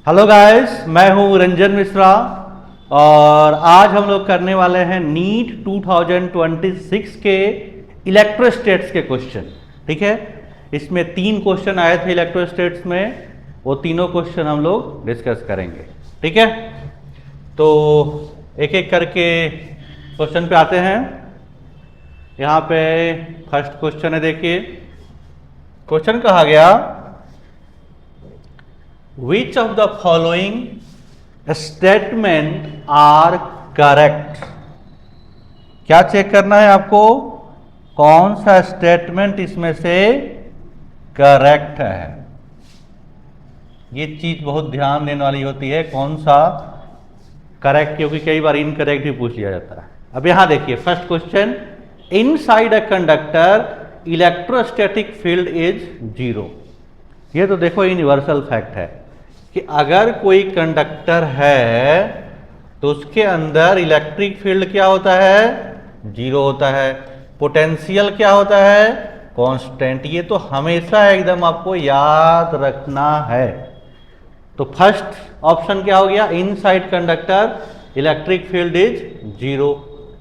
Hello guys, मैं हूं रंजन मिश्रा और आज हम लोग करने वाले हैं नीट 2026 के इलेक्ट्रोस्टैट्स के क्वेश्चन। ठीक है, इसमें 3 क्वेश्चन आए थे इलेक्ट्रोस्टैट्स में, वो तीनों क्वेश्चन हम लोग डिस्कस करेंगे। ठीक है, तो एक एक करके क्वेश्चन पे आते हैं। यहाँ पे फर्स्ट क्वेश्चन है, देखिए क्वेश्चन कहा गया, Which of the following statement are correct? क्या चेक करना है आपको, कौन सा स्टेटमेंट इसमें से करेक्ट है। ये चीज बहुत ध्यान देने वाली होती है, कौन सा करेक्ट, क्योंकि कई बार इनकरेक्ट भी पूछ लिया जाता है। अब यहां देखिए first question, inside a conductor electrostatic field is 0। ये तो देखो यूनिवर्सल फैक्ट है कि अगर कोई कंडक्टर है तो उसके अंदर इलेक्ट्रिक फील्ड क्या होता है, 0 होता है। पोटेंशियल क्या होता है, कांस्टेंट। ये तो हमेशा एकदम आपको याद रखना है। तो फर्स्ट ऑप्शन क्या हो गया, inside conductor electric field is 0,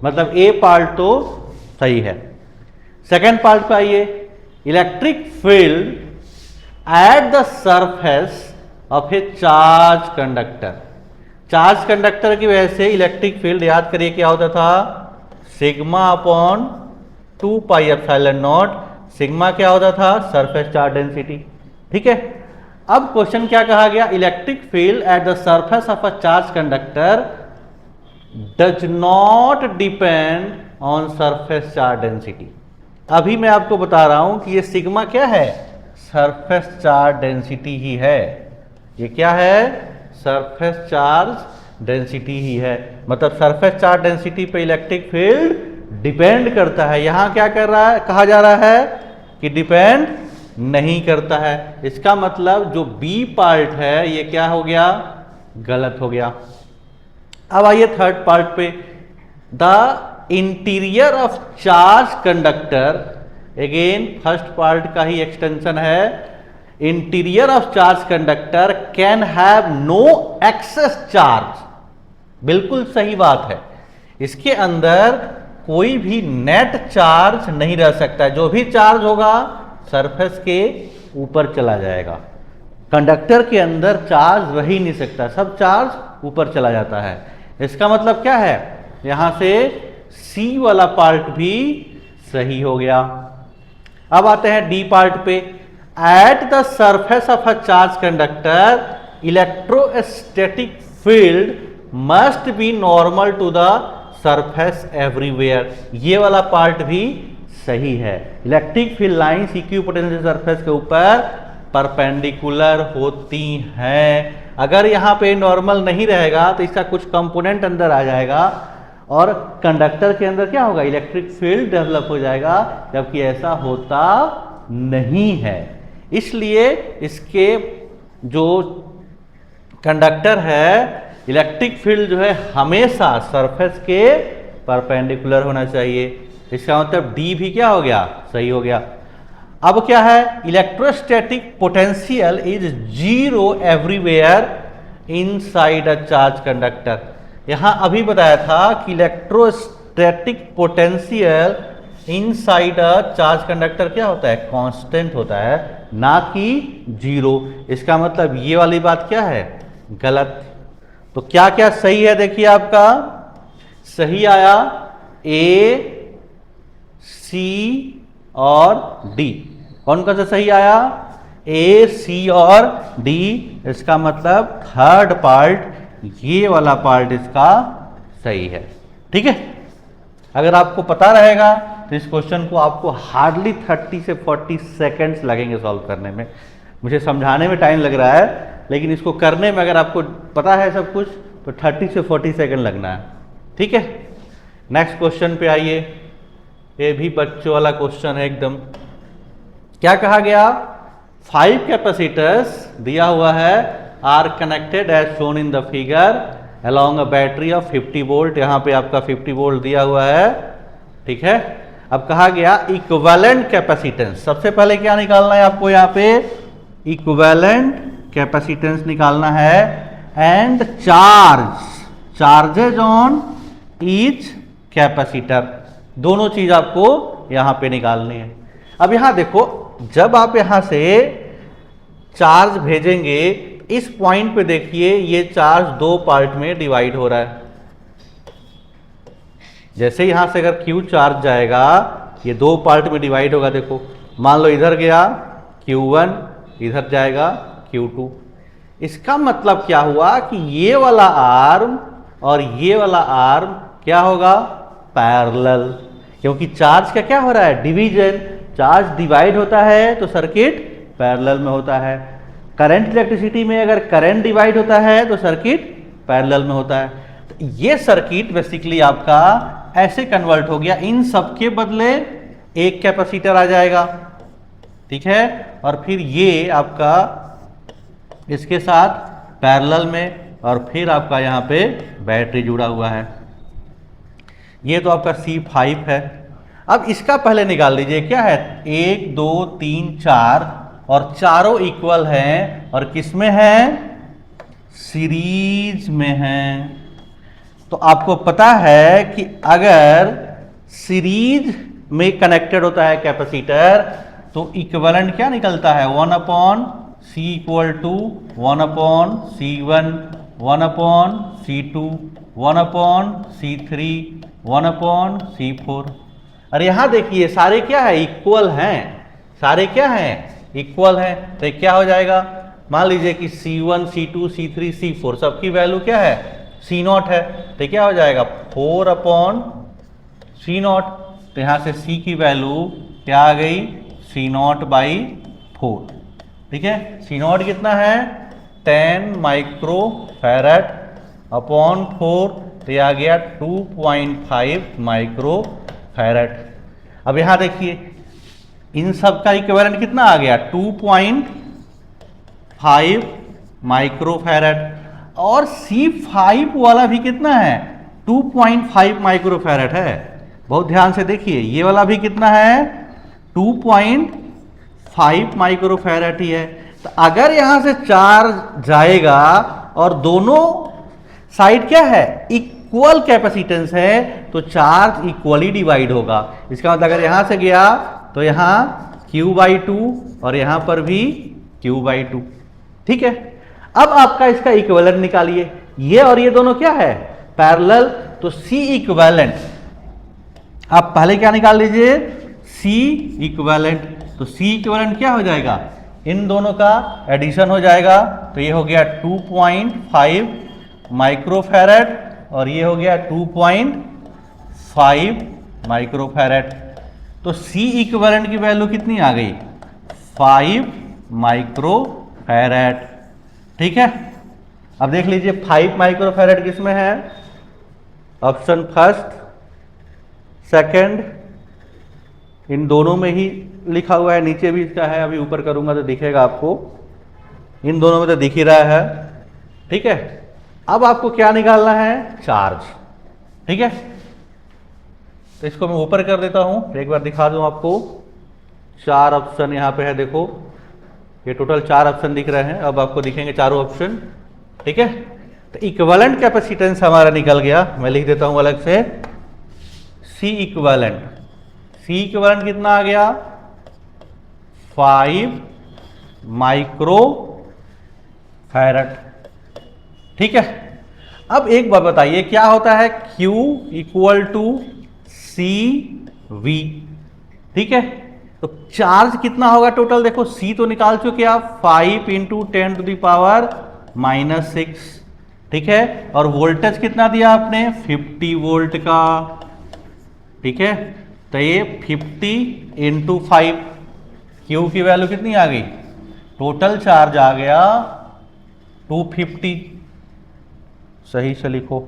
मतलब ए पार्ट तो सही है। सेकेंड पार्ट पे आइए, electric field at the surface of A charge conductor. Charge conductor की वजह से इलेक्ट्रिक फील्ड, याद करिए क्या होता था, sigma upon 2 pi epsilon not. Sigma क्या होता था, सरफेस चार्ज डेंसिटी। ठीक है, अब क्वेश्चन क्या कहा गया, electric field at the surface of a charge conductor does not depend on surface charge density. अभी मैं आपको बता रहा हूं कि ये सिग्मा क्या है, सरफेस चार्ज डेंसिटी ही है। ये क्या है, सरफेस चार्ज डेंसिटी ही है, मतलब सरफेस चार्ज डेंसिटी पे इलेक्ट्रिक फील्ड डिपेंड करता है। यहां क्या कर रहा है, कहा जा रहा है कि डिपेंड नहीं करता है। इसका मतलब जो बी पार्ट है ये क्या हो गया, गलत हो गया। अब आइए थर्ड पार्ट पे, the interior of charge conductor, again first part का ही एक्सटेंशन है। Interior of charge conductor can have no excess charge. बिल्कुल सही बात है, इसके अंदर कोई भी नेट चार्ज नहीं रह सकता है। जो भी चार्ज होगा सरफेस के ऊपर चला जाएगा। कंडक्टर के अंदर चार्ज रह ही नहीं सकता, सब चार्ज ऊपर चला जाता है। इसका मतलब क्या है, यहां से सी वाला पार्ट भी सही हो गया। अब आते हैं डी पार्ट पे, at the surface of a charge conductor electrostatic field must be normal to the surface everywhere. ये वाला पार्ट भी सही है। Electric field lines equipotential surface के ऊपर परपेंडिकुलर होती हैं। अगर यहां पे नॉर्मल नहीं रहेगा तो इसका कुछ कंपोनेंट अंदर आ जाएगा और कंडक्टर के अंदर क्या होगा, इलेक्ट्रिक फील्ड डेवलप हो जाएगा, जबकि ऐसा होता नहीं है। इसलिए इसके जो कंडक्टर है इलेक्ट्रिक फील्ड जो है हमेशा सरफेस के परपेंडिकुलर होना चाहिए। इसका मतलब डी भी क्या हो गया, सही हो गया। अब क्या है, electrostatic potential is 0 everywhere inside a charge conductor. यहां अभी बताया था कि electrostatic potential inside a charge conductor क्या होता है, कांस्टेंट होता है, ना कि 0। इसका मतलब ये वाली बात क्या है, गलत। तो क्या क्या सही है, देखिए आपका सही आया ए, सी और डी। कौन कौन सा सही आया, ए, सी और डी। इसका मतलब थर्ड पार्ट, ये वाला पार्ट इसका सही है। ठीक है, अगर आपको पता रहेगा तो इस क्वेश्चन को आपको हार्डली 30 से 40 सेकंड्स लगेंगे सॉल्व करने में। मुझे समझाने में टाइम लग रहा है, लेकिन इसको करने में अगर आपको पता है सब कुछ तो 30 से 40 सेकंड लगना है। ठीक है, नेक्स्ट क्वेश्चन पे आइए। ये भी बच्चों वाला क्वेश्चन है एकदम। क्या कहा गया, 5 कैपेसिटर्स दिया हुआ है, are connected as shown in the figure along a battery of 50 volt. यहां पे आपका 50 वोल्ट दिया हुआ है। ठीक है, अब कहा गया इक्विवेलेंट कैपेसिटेंस। सबसे पहले क्या निकालना है आपको, यहां पे इक्विवेलेंट कैपेसिटेंस निकालना है and charges on each capacitor, दोनों चीज आपको यहां पे निकालनी है। अब यहां देखो, जब आप यहां से चार्ज भेजेंगे, इस पॉइंट पे देखिए ये चार्ज दो पार्ट में डिवाइड हो रहा है। जैसे यहां से अगर Q चार्ज जाएगा, ये दो पार्ट में डिवाइड होगा। देखो मान लो इधर गया Q1, इधर जाएगा Q2। इसका मतलब क्या हुआ कि ये वाला आर्म और ये वाला आर्म क्या होगा, पैरेलल, क्योंकि चार्ज का क्या हो रहा है, डिवीजन। चार्ज डिवाइड होता है तो सर्किट पैरेलल में होता है। करंट इलेक्ट्रिसिटी में अगर करंट डिवाइड होता है तो सर्किट पैरेलल में होता है। तो ये सर्किट बेसिकली आपका ऐसे कन्वर्ट हो गया, इन सब के बदले एक कैपेसिटर आ जाएगा, ठीक है, और फिर ये आपका इसके साथ पैरेलल में, और फिर आपका यहाँ पे बैटरी जुड़ा हुआ है। ये तो आपका C5 है। अब इसका पहले निकाल लीजिए, क्या है, 1 2 3 4, और चारों इक्वल हैं और किस में है, सीरीज में हैं। तो आपको पता है कि अगर सीरीज में कनेक्टेड होता है कैपेसिटर तो इक्विवेलेंट क्या निकलता है, 1/C equal to 1/C1, 1/C2, 1/C3, 1/C4। और यहां देखिए सारे क्या है, इक्वल हैं, सारे क्या हैं, इक्वल हैं। तो क्या हो जाएगा, मान लीजिए कि C1, C2, C3, C4 सबकी वैल्यू क्या है, C0 है। तो क्या हो जाएगा, 4/C0। तो यहां से C की वैल्यू क्या आ गई, C0/4, ठीक है। C0 कितना है, 10 माइक्रो फैरड अपॉन 4, तो यह आ गया 2.5 माइक्रो फैरड। अब यहां देखिए इन सब का इक्विवेलेंट कितना आ गया, 2.5 माइक्रो फैरड, और C5 वाला भी कितना है, 2.5 माइक्रो फैरड है। बहुत ध्यान से देखिए, ये वाला भी कितना है, 2.5 माइक्रो फैरड ही है। तो अगर यहां से चार्ज जाएगा और दोनों साइड क्या है, इक्वल कैपेसिटेंस है, तो चार्ज इक्वली डिवाइड होगा। इसका मतलब अगर यहां से गया तो यहां Q/2 और यहां पर भी Q/2, ठीक है। अब आपका इसका इक्विवेलेंट निकालिए, ये और ये दोनों क्या है, पैरेलल, तो C इक्विवेलेंट आप पहले क्या निकाल लीजिए, C इक्विवेलेंट। तो C इक्विवेलेंट क्या हो जाएगा, इन दोनों का एडिशन हो जाएगा, तो ये हो गया 2.5 माइक्रो फैरड और ये हो गया 2.5 माइक्रो फैरड। तो C इक्विवेलेंट की वैल्यू कितनी आ गई, 5 माइक्रो फैरड, ठीक है। अब देख लीजिए 5 माइक्रो फैरड किस में है, ऑप्शन फर्स्ट, सेकंड, इन दोनों में ही लिखा हुआ है, नीचे भी इसका है, अभी ऊपर करूंगा तो दिखेगा आपको, इन दोनों में तो दिख ही रहा है, ठीक है। अब आपको क्या निकालना है, चार्ज, ठीक है। तो इसको मैं ऊपर कर देता हूं, एक बार दिखा दूं आपको। 4 ऑप्शन यहां पे है, देखो ये टोटल 4 ऑप्शन दिख रहे हैं, अब आपको दिखेंगे चारों ऑप्शन, ठीक है। तो इक्विवेलेंट कैपेसिटेंस हमारा निकल गया, मैं लिख देता हूं अलग से, C इक्विवेलेंट। C इक्विवेलेंट कितना आ गया, 5 माइक्रो फैरड, ठीक है। अब एक बात बताइए, क्या होता है Q इक्वल टू CV, ठीक है। तो चार्ज कितना होगा टोटल, देखो C तो निकाल चुके आप, 5 × 10⁻⁻⁶, ठीक है। और वोल्टेज कितना दिया आपने, 50 वोल्ट का, ठीक है। तो ये 50 × 5, Q की वैल्यू कितनी आ गई, टोटल चार्ज आ गया 250, सही से लिखो,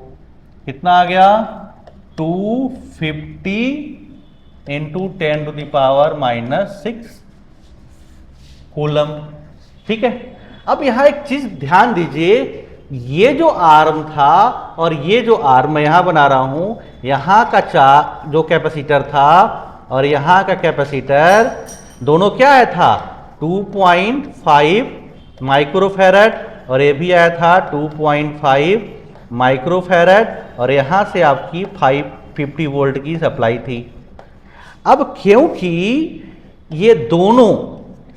कितना आ गया, 250 × 10⁻⁻⁶ कूलम, ठीक है। अब यहां एक चीज ध्यान दीजिए, ये जो आर्म था और ये जो आर्म मैं यहां बना रहा हूं, यहां का जो कैपेसिटर था और यहां का कैपेसिटर दोनों क्या है था, 2.5 माइक्रोफैरड और ये भी आया था 2.5 माइक्रोफैरड और यहाँ से आपकी 550 वोल्ट की सप्लाई थी। अब क्योंकि ये दोनों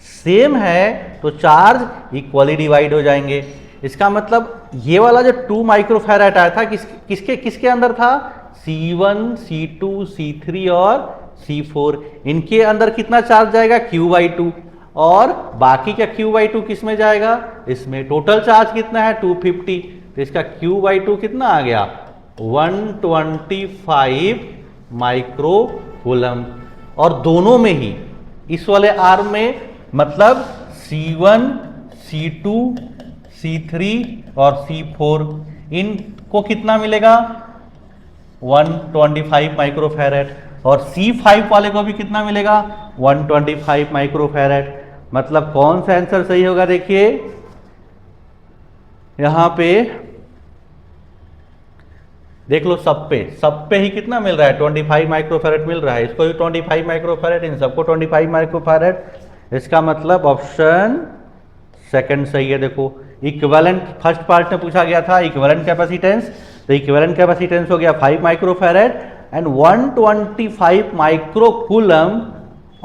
सेम है तो चार्ज इक्वली डिवाइड हो जाएंगे। इसका मतलब ये वाला जो 2 माइक्रोफैरड आया था किसके किसके अंदर था? C1, C2, C3 और C4। इनके अंदर कितना चार्ज जाएगा? Q/2। और बाकी का Q/2 किस में जाएगा? इसमें। टोटल चार्ज कितना है? 250। तो इसका Q/2 कितना आ गया? 125 माइक्रोकूलम। और दोनों में ही इस वाले आर्म में मतलब C1, C2, C3 और C4 इनको कितना मिलेगा? 125 माइक्रोफैरड। और C5 वाले को भी कितना मिलेगा? 125 माइक्रोफैरड। मतलब कौन सा आंसर सही होगा? देखिए यहां पे देख लो, सब पे ही कितना मिल रहा है? 25 माइक्रोफैरड मिल रहा है। इसको भी 25 माइक्रोफैरड, इन सबको 25 माइक्रोफैरड। इसका मतलब ऑप्शन सेकंड सही है। देखो इक्विवेलेंट, फर्स्ट पार्ट में पूछा गया था इक्विवेलेंट कैपेसिटेंस, तो इक्विवेलेंट कैपेसिटेंस हो गया 5 microfarad and 125 microcoulomb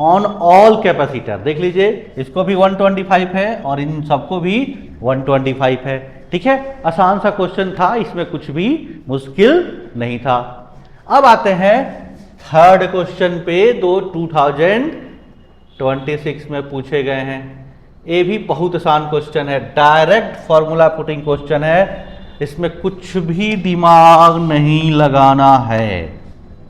on all capacitor. देख लीजिए, इसको भी 125 है और इन सबको भी 125 है। ठीक है, आसान सा क्वेश्चन था, इसमें कुछ भी मुश्किल नहीं था। अब आते हैं थर्ड क्वेश्चन पे, 2026 में पूछे गए हैं। ये भी बहुत आसान क्वेश्चन है, डायरेक्ट फॉर्मूला पुटिंग क्वेश्चन है, इसमें कुछ भी दिमाग नहीं लगाना है।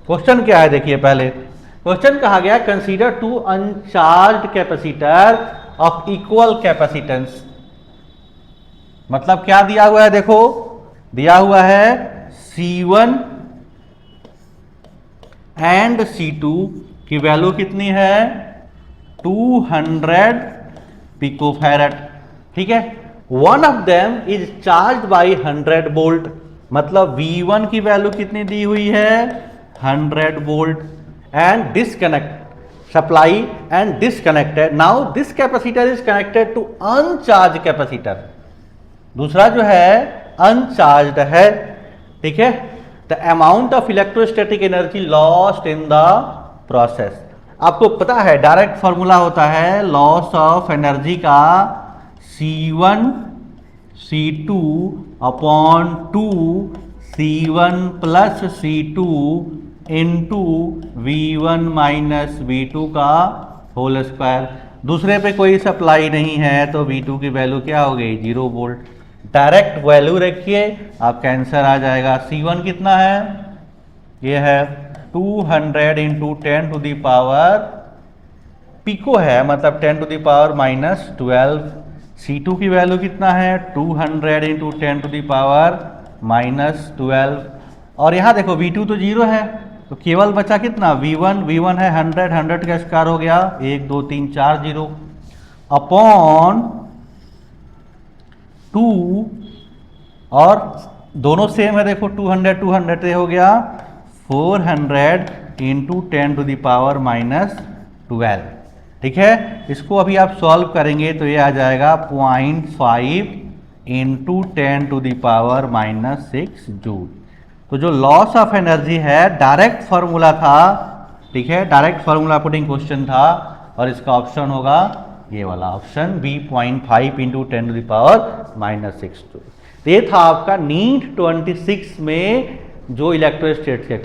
क्वेश्चन क्या है देखिए, पहले क्वेश्चन कहा गया consider 2 uncharged capacitor of equal capacitance. मतलब क्या दिया हुआ है? देखो दिया हुआ है C1 एंड C2 की वैल्यू कितनी है? 200 पिकोफैरड। ठीक है, one of them is charge by 100 volt. मतलब V1 की वैल्यू कितनी दी हुई है? 100 volt and disconnect supply and disconnected. Now this capacitor is connected to uncharge capacitor. दूसरा जो है अनचार्ज्ड है। ठीक है, the amount of electrostatic energy lost in the process. आपको पता है डायरेक्ट फॉर्मूला होता है लॉस ऑफ एनर्जी का C1 C2 upon 2 C1 plus C2 into V1 minus V2 का होल स्क्वायर। दूसरे पे कोई सप्लाई नहीं है तो V2 की वैल्यू क्या हो गई? 0 वोल्ट। डायरेक्ट वैल्यू रखिए, आपका आंसर आ जाएगा। C1 कितना है? ये है 200 into 10 to the power pico है, मतलब 10 to the power minus 12। C2 की वैल्यू कितना है? 200 into 10 to the power minus 12। और यहाँ देखो V2 तो 0 है, तो केवल बचा कितना? V1 है 100 का स्क्वायर हो गया 1 2 3 4 0 अपॉन 2 और दोनों सेम है। देखो 200 हो गया 400 into 10 to the power minus 12। ठीक है, इसको अभी आप सॉल्व करेंगे तो ये आ जाएगा 0.5 into 10 to the power minus 6 joule. तो जो लॉस ऑफ एनर्जी है डायरेक्ट फॉर्मूला था। ठीक है, डायरेक्ट फॉर्मूला पुटिंग क्वेश्चन था और इसका ऑप्शन होगा ये वाला option B 0.5 into 10 to the power minus 6 joule. तो ये था आपका नीट 26 में जो इलेक्ट्रोस्टैटिक्स के